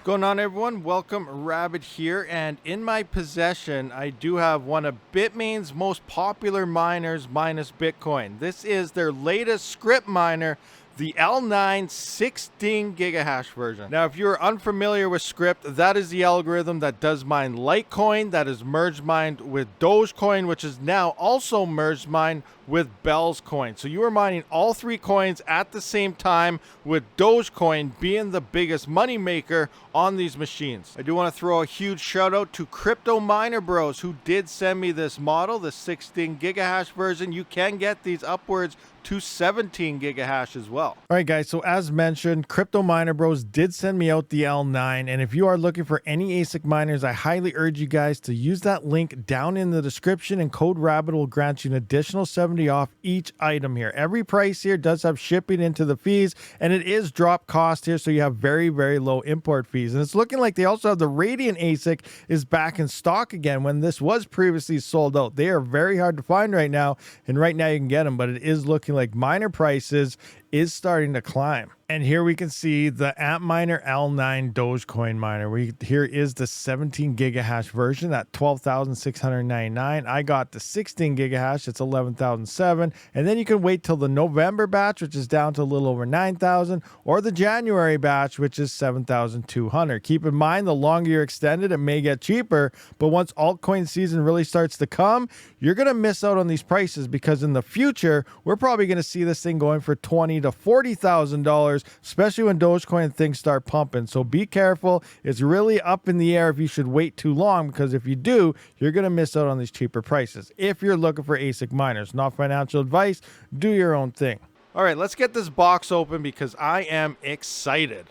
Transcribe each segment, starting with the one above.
Going on, everyone? Welcome, Rabid here, and in my possession I do have one of Bitmains' most popular miners minus Bitcoin. This is their latest Scrypt miner, the L9 16 gigahash version. Now, if you're unfamiliar with Scrypt, that is the algorithm that does mine Litecoin, that is merge mined with dogecoin, which is now also merge mined with Bellscoin. So you are mining all three coins at the same time, with dogecoin being the biggest money maker on these machines. I do want to throw a huge shout out to Crypto Miner Bros, who did send me this model, the 16 gigahash version. You can get these upwards to 17 gigahash as well. All right, guys, so as mentioned, Crypto Miner Bros did send me out the L9, and if you are looking for any ASIC miners, I highly urge you guys to use that link down in the description, and code RABBIT will grant you an additional 70 off each item here. Every price here does have shipping into the fees, and it is drop cost here, so you have very, very low import fees. And it's looking like they also have the Radiant ASIC is back in stock again when this was previously sold out. They are very hard to find right now, and right now you can get them, but it is looking like miner prices is starting to climb. And here we can see the Antminer L9 Dogecoin miner. Here is the 17 gigahash version at 12,699. I got the 16 gigahash, it's 11,007. And then you can wait till the November batch, which is down to a little over 9,000, or the January batch, which is 7,200. Keep in mind, the longer you're extended, it may get cheaper, but once altcoin season really starts to come, you're going to miss out on these prices, because in the future, we're probably going to see this thing going for $20,000 to $40,000, especially when Dogecoin things start pumping. So be careful. It's really up in the air if you should wait too long, because if you do, you're going to miss out on these cheaper prices. If you're looking for ASIC miners, not financial advice, do your own thing. All right, let's get this box open because I am excited.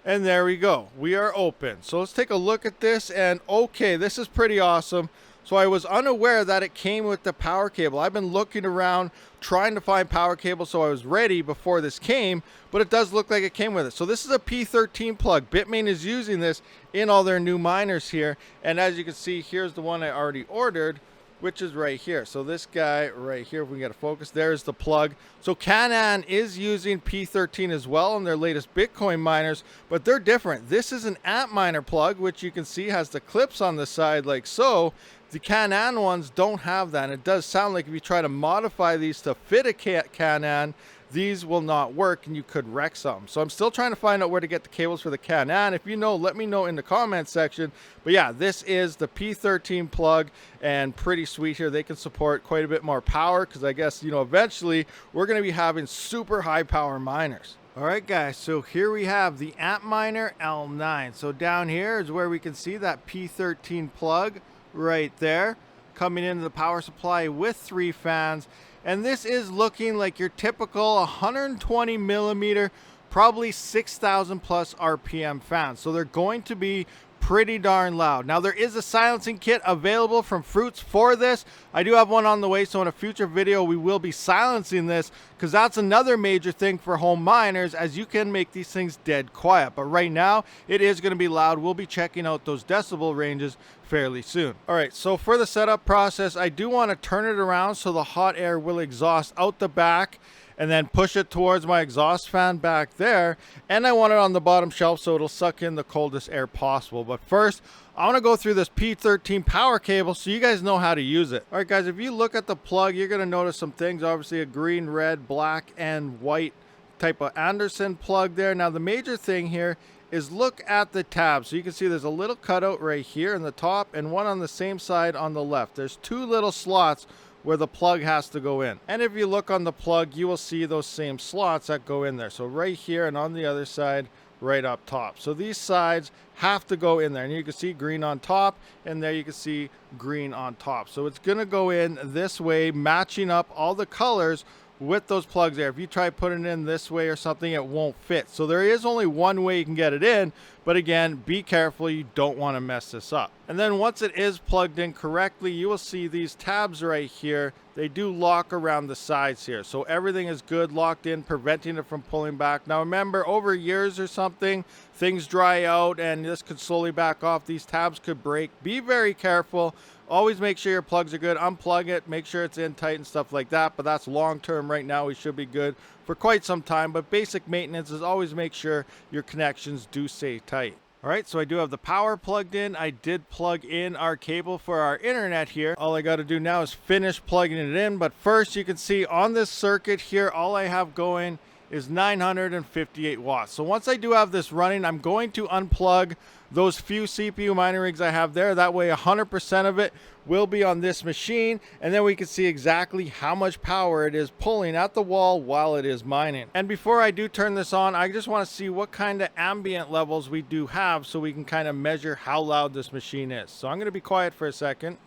And there we go. We are open. So let's take a look at this, and okay, this is pretty awesome. So I was unaware that it came with the power cable. I've been looking around trying to find power cable, so I was ready before this came, but it does look like it came with it. So this is a P13 plug. Bitmain is using this in all their new miners here. And as you can see, here's the one I already ordered, which is right here. So this guy right here, if we can get a focus, there's the plug. So Canaan is using P13 as well on their latest Bitcoin miners, but they're different. This is an Antminer plug, which you can see has the clips on the side like so. The Canaan ones don't have that. And it does sound like if you try to modify these to fit a Canaan, these will not work and you could wreck some. So I'm still trying to find out where to get the cables for the Canaan. If you know, let me know in the comment section. But yeah, this is the P13 plug, and pretty sweet here. They can support quite a bit more power, because I guess, you know, eventually we're going to be having super high power miners. All right, guys, so here we have the Antminer L9. So down here is where we can see that P13 plug right there coming into the power supply with 3 fans. And this is looking like your typical 120 millimeter, probably 6,000 plus RPM fans. So they're going to be pretty darn loud. Now, there is a silencing kit available from Fruits for this. I do have one on the way, so in a future video we will be silencing this, because that's another major thing for home miners, as you can make these things dead quiet. But right now it is going to be loud. We'll be checking out those decibel ranges fairly soon. All right, so for the setup process, I do want to turn it around so the hot air will exhaust out the back, and then push it towards my exhaust fan back there. And I want it on the bottom shelf so it'll suck in the coldest air possible. But first, I want to go through this P13 power cable so you guys know how to use it. All right, guys, if you look at the plug, you're going to notice some things. Obviously, a green, red, black, and white type of Anderson plug there. Now, the major thing here is look at the tab. So you can see there's a little cutout right here in the top and one on the same side on the left. There's 2 little slots where the plug has to go in. And if you look on the plug, you will see those same slots that go in there. So right here and on the other side, right up top. So these sides have to go in there. And you can see green on top, and there you can see green on top. So it's gonna go in this way, matching up all the colors with those plugs there. If you try putting it in this way or something, it won't fit. So there is only one way you can get it in, but again, be careful, you don't want to mess this up. And then once it is plugged in correctly, you will see these tabs right here. They do lock around the sides here, so everything is good, locked in, preventing it from pulling back. Now remember, over years or something, things dry out and this could slowly back off. These tabs could break. Be very careful. Always make sure your plugs are good. Unplug it, make sure it's in tight and stuff like that. But that's long term. Right now we should be good for quite some time. But basic maintenance is always make sure your connections do stay tight. All right, so I do have the power plugged in. I did plug in our cable for our internet here. All I got to do now is finish plugging it in. But first, you can see on this circuit here, all I have going is 958 watts. So once I do have this running, I'm going to unplug those few CPU mining rigs I have there. That way 100% of it will be on this machine, and then we can see exactly how much power it is pulling at the wall while it is mining. And before I do turn this on, I just want to see what kind of ambient levels we do have so we can kind of measure how loud this machine is. So I'm going to be quiet for a second.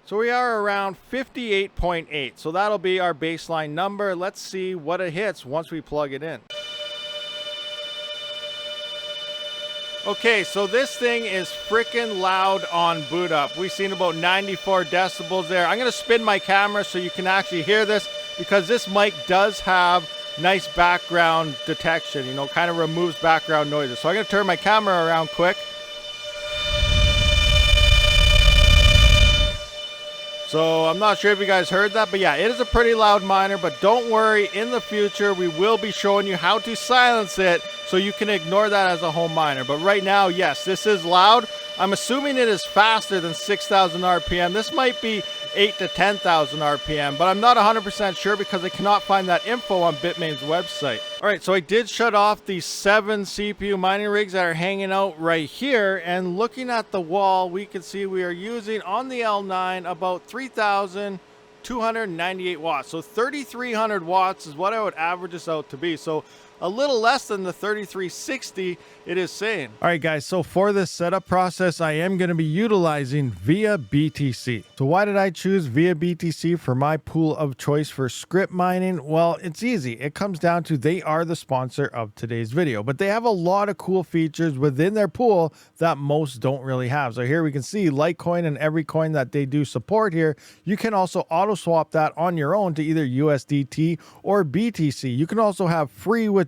So we are around 58.8. So that'll be our baseline number. Let's see what it hits once we plug it in. Okay, so this thing is freaking loud on boot up. We've seen about 94 decibels there. I'm gonna spin my camera so you can actually hear this, because this mic does have nice background detection, you know, kind of removes background noises. So I'm gonna turn my camera around quick. So I'm not sure if you guys heard that, but yeah, it is a pretty loud miner, but don't worry, in the future, we will be showing you how to silence it so you can ignore that as a home miner. But right now, yes, this is loud. I'm assuming it is faster than 6,000 RPM. This might be 8 to 10,000 RPM, but I'm not 100% sure because I cannot find that info on Bitmains' website. All right, so I did shut off the 7 CPU mining rigs that are hanging out right here, and looking at the wall, we can see we are using on the L9 about 3,298 watts. So 3,300 watts is what I would average this out to be. So a little less than the 3360 it is saying. All right, guys, so for this setup process, I am going to be utilizing ViaBTC. So why did I choose ViaBTC for my pool of choice for Scrypt mining? Well, it's easy. It comes down to they are the sponsor of today's video, but they have a lot of cool features within their pool that most don't really have. So here we can see Litecoin and every coin that they do support here. You can also auto swap that on your own to either USDT or BTC. You can also have free withdrawals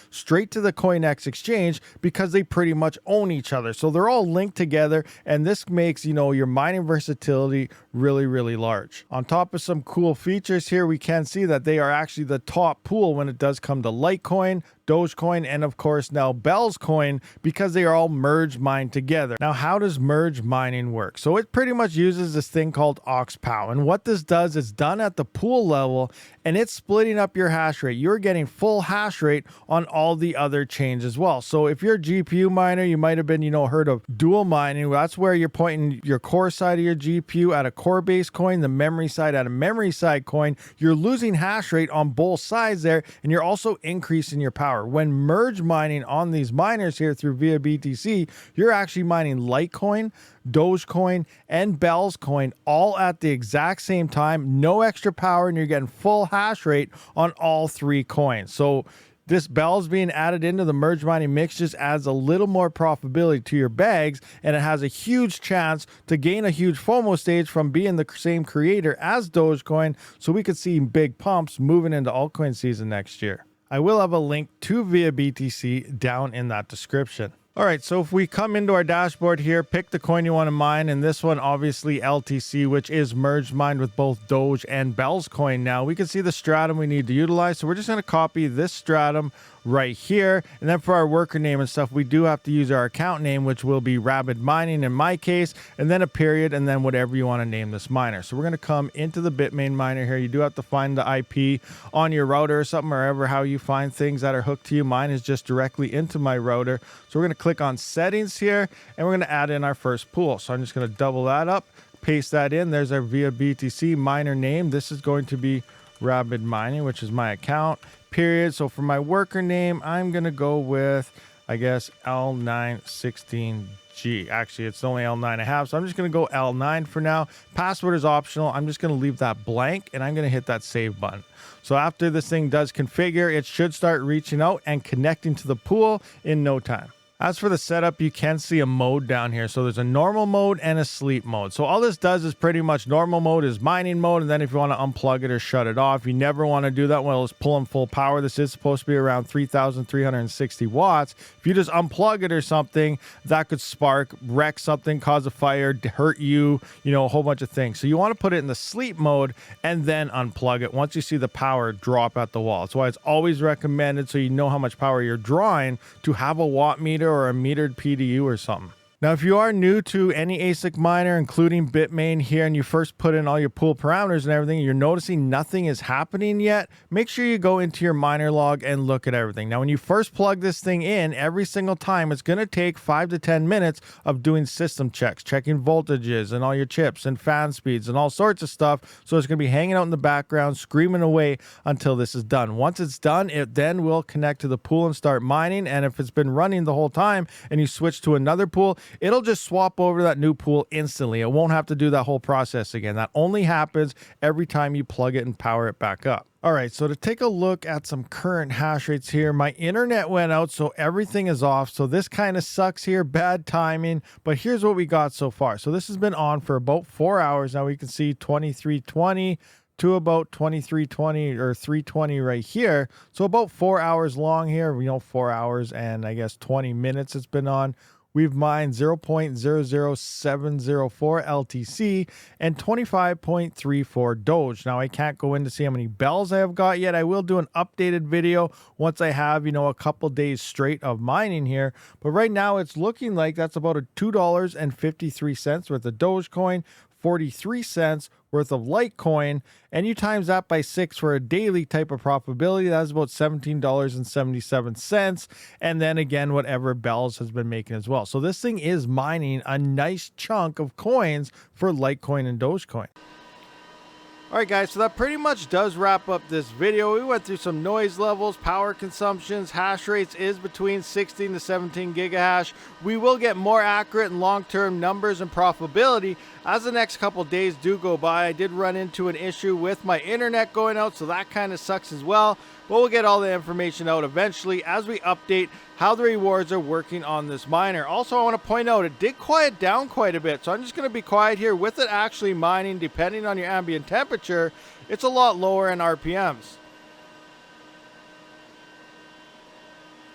straight to the CoinEx exchange because they pretty much own each other. So they're all linked together, and this makes, you know, your mining versatility really, really large. On top of some cool features here, we can see that they are actually the top pool when it does come to Litecoin, Dogecoin, and of course now Bellscoin, because they are all merge mined together. Now, how does merge mining work? So it pretty much uses this thing called Octa.Space, and what this does is done at the pool level, and it's splitting up your hash rate. You're getting full hash rate on all the other chains as well. So if you're a GPU miner, you might have been, you know, heard of dual mining. That's where you're pointing your core side of your GPU at a core based coin, the memory side at a memory side coin. You're losing hash rate on both sides there, and you're also increasing your power. When merge mining on these miners here through ViaBTC, you're actually mining Litecoin, Dogecoin, and Bellscoin all at the exact same time, no extra power, and you're getting full hash rate on all 3 coins. So this Bell's being added into the merge mining mix just adds a little more profitability to your bags, and it has a huge chance to gain a huge FOMO stage from being the same creator as Dogecoin, so we could see big pumps moving into altcoin season next year. I will have a link to ViaBTC down in that description. All right, so if we come into our dashboard here, pick the coin you want to mine, and this one obviously LTC, which is merged mined with both Doge and Bellscoin now. We can see the stratum we need to utilize, so we're just going to copy this stratum right here, and then for our worker name and stuff, we do have to use our account name, which will be rabidmining in my case, and then a period, and then whatever you want to name this miner. So we're going to come into the Bitmain miner here. You do have to find the IP on your router or something, or ever how you find things that are hooked to you. Mine is just directly into my router. So we're going to click on settings here, and we're going to add in our first pool. So I'm just going to double that up, paste that in. There's our ViaBTC miner name. This is going to be rabidmining, which is my account, period. So for my worker name, I'm going to go with, I guess, L916G. Actually, it's only L9 I have, so I'm just going to go L9 for now. Password is optional. I'm just going to leave that blank, and I'm going to hit that save button. So after this thing does configure, it should start reaching out and connecting to the pool in no time. As for the setup, you can see a mode down here. So there's a normal mode and a sleep mode. So all this does is pretty much normal mode is mining mode. And then if you want to unplug it or shut it off, you never want to do that while it's pulling full power. This is supposed to be around 3,360 watts. If you just unplug it or something, that could spark, wreck something, cause a fire, hurt you, a whole bunch of things. So you want to put it in the sleep mode and then unplug it once you see the power drop at the wall. That's why it's always recommended, so you know how much power you're drawing, to have a watt meter or a metered PDU or something. Now, if you are new to any ASIC miner, including Bitmain here, and you first put in all your pool parameters and everything, you're noticing nothing is happening yet, make sure you go into your miner log and look at everything. Now, when you first plug this thing in, every single time, it's going to take 5 to 10 minutes of doing system checks, checking voltages and all your chips and fan speeds and all sorts of stuff. So it's going to be hanging out in the background, screaming away until this is done. Once it's done, it then will connect to the pool and start mining. And if it's been running the whole time and you switch to another pool, it'll just swap over to that new pool instantly. It won't have to do that whole process again. That only happens every time you plug it and power it back up. All right, so to take a look at some current hash rates here, my internet went out, so everything is off. So this kind of sucks here, bad timing, but here's what we got so far. So this has been on for about 4 hours. Now we can see 2320 to about 2320 or 320 right here. So about 4 hours long here, 4 hours and I guess 20 minutes it's been on. We've mined 0.00704 LTC and 25.34 Doge. Now, I can't go in to see how many bells I have got yet. I will do an updated video once I have, a couple days straight of mining here. But right now, it's looking like that's about a $2.53 worth of Dogecoin, 43 cents worth of Litecoin, and you times that by 6 for a daily type of probability. That's about $17.77. And then again, whatever Bells has been making as well. So this thing is mining a nice chunk of coins for Litecoin and Dogecoin. All right, guys, so that pretty much does wrap up this video. We went through some noise levels, power consumptions, hash rates is between 16 to 17 gigahash. We will get more accurate and long-term numbers and profitability as the next couple days do go by. I did run into an issue with my internet going out, so that kind of sucks as well. But we'll get all the information out eventually as we update how the rewards are working on this miner. Also, I want to point out it did quiet down quite a bit, so I'm just going to be quiet here. With it actually mining, depending on your ambient temperature, it's a lot lower in RPMs.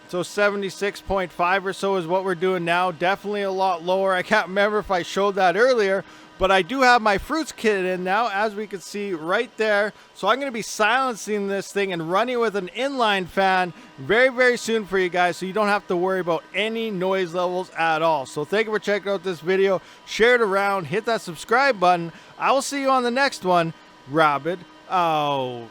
So 76.5 or so is what we're doing now. Definitely a lot lower. I can't remember if I showed that earlier, but I do have my fruits kit in now, as we can see right there. So I'm going to be silencing this thing and running with an inline fan very, very soon for you guys, so you don't have to worry about any noise levels at all. So thank you for checking out this video. Share it around. Hit that subscribe button. I will see you on the next one. Rabid out.